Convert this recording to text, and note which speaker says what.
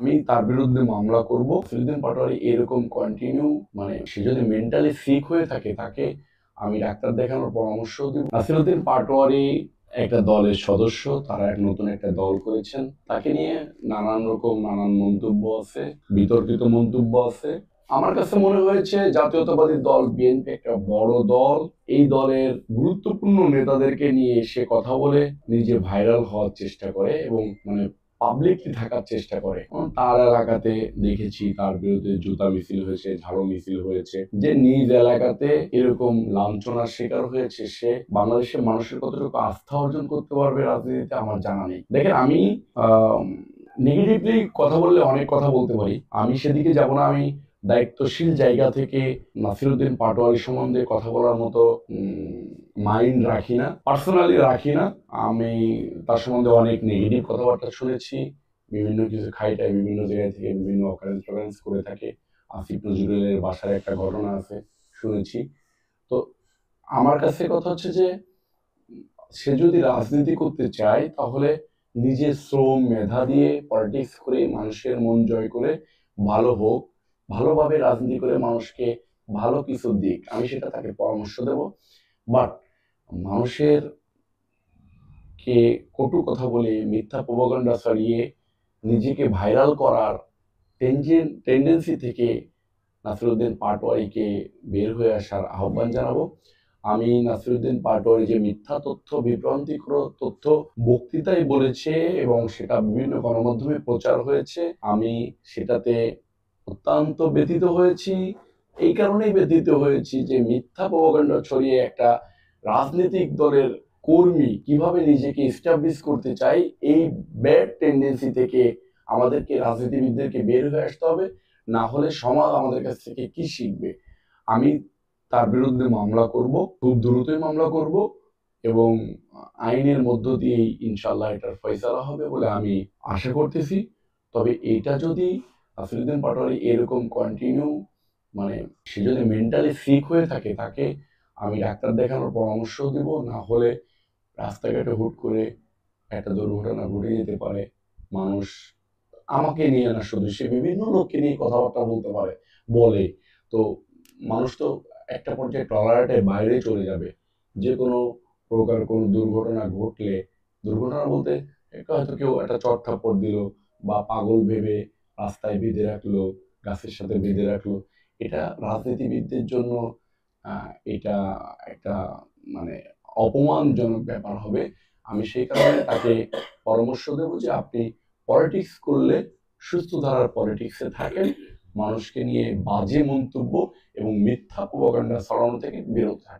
Speaker 1: আমি তার বিরুদ্ধে মামলা করব। নাসিরুদ্দিন পাটোয়ারি এরকম কন্টিনিউ সে যদি মেন্টালি সিক হয়ে থাকে তাকে আমি ডাক্তার দেখানোর পরামর্শ দিব। নাসিরুদ্দিন পাটোয়ারি একটা দলের সদস্য, তারা নতুন একটা দল করেছেন, তাকে নিয়ে নানান মন্তব্য আছে, বিতর্কিত মন্তব্য আছে। আমার কাছে মনে হয়েছে জাতীয়তাবাদী দল বিএনপি একটা বড় দল, এই দলের গুরুত্বপূর্ণ নেতাদেরকে নিয়ে সে কথা বলে নিজে ভাইরাল হওয়ার চেষ্টা করে এবং পাবলিকলি থাকার চেষ্টা করে। তার এলাকাতে দেখেছি তার বিরুদ্ধে জুতা মিছিল হয়েছে, ঝাড়ু মিছিল হয়েছে। যে নিজ এলাকাতে এরকম লাঞ্ছনার শিকার হয়েছে, সে বাংলাদেশের মানুষের কতটুকু আস্থা অর্জন করতে পারবে রাজনীতিতে আমার জানা নেই। দেখেন, আমি নেগেটিভলি কথা বললে অনেক কথা বলতে পারি, আমি সেদিকে যাব না। আমি দায়িত্বশীল জায়গা থেকে নাসিরুদ্দিন পাটোয়ারি সম্বন্ধে কথা বলার মতো মাইন্ড রাখি না, পার্সোনালি রাখি না। আমি তার সম্বন্ধে অনেক নেগেটিভ কথাবার্তা শুনেছি, বিভিন্ন কিছু খাইটায় বিভিন্ন জায়গা থেকে বিভিন্ন অকারেন্স করে থাকে। আসিফ নজরুলের বাসার একটা ঘটনা আছে, শুনেছি। তো আমার কাছে কথা হচ্ছে যে সে যদি রাজনীতি করতে চায় তাহলে নিজের শ্রম মেধা দিয়ে পলিটিক্স করে মানুষের মন জয় করে ভালো হোক, ভালোভাবে রাজনীতি করে মানুষকে ভালো কিছু দিক, আমি সেটা তাকে পরামর্শ দেব। বাট মানুষের কে কটু কথা বলে মিথ্যা প্রপাগান্ডা ছড়িয়ে নিজেকে ভাইরাল করার টেন্ডেন্সি থেকে নাসিরুদ্দিন পাটোয়ারিকে বের হয়ে আসার আহ্বান জানাবো। আমি নাসিরুদ্দিন পাটোয়ারি যে মিথ্যা তথ্য, বিভ্রান্তিকর তথ্য বক্তৃতায় বলেছে এবং সেটা বিভিন্ন গণমাধ্যমে প্রচার হয়েছে, আমি সেটাতে অত্যন্ত ব্যথিত হয়েছি। এই কারণেই ব্যথিত হয়েছি যে মিথ্যা প্রপাগান্ডা ছড়িয়ে একটা রাজনৈতিক দলের কর্মী কিভাবে নিজেকে এস্টাবলিশ করতে চাই, এই ব্যাড টেন্ডেন্সি থেকে আমাদেরকে, রাজনীতিবিদদেরকে বের হয়ে আসতে হবে। না হলে সমাজ আমাদের কাছ থেকে কি শিখবে? আমি তার বিরুদ্ধে মামলা করব, খুব দ্রুতই মামলা করব এবং আইনের মধ্য দিয়েই ইনশাল্লাহ এটার ফয়সালা হবে বলে আমি আশা করতেছি। তবে এটা যদি নাসিরুদ্দিন পাটোয়ারি এরকম কন্টিনিউ সে যদি মেন্টালি সিক হয়ে থাকে তাকে আমি ডাক্তার দেখানোর পরামর্শ দিব। না হলে রাস্তাঘাটে হুট করে একটা দুর্ঘটনা ঘটে যেতে পারে। মানুষ আমাকে নিয়ে না, শুধু সে বিভিন্ন লোককে নিয়ে কথাবার্তা বলতে পারে, বলে। তো মানুষ তো একটা পর্যায়ে টলারেটের বাইরে চলে যাবে। যে কোনো প্রকার কোনো দুর্ঘটনা ঘটলে, দুর্ঘটনা বলতে হয়তো কেউ একটা চট থাপ্পড় দিল বা পাগল ভেবে রাস্তায় বেঁধে রাখলো, গাছের সাথে বেঁধে রাখলো, এটা রাজনীতিবিদদের জন্য এটা একটা মানে অপমানজনক ব্যাপার হবে। আমি সেই কারণে তাকে পরামর্শ দেব যে আপনি পলিটিক্স করলে সুস্থ ধারার পলিটিক্সে থাকেন, মানুষকে নিয়ে বাজে মন্তব্য এবং মিথ্যা প্রপাগান্ডা ছড়ানো থেকে বিরত থাকেন।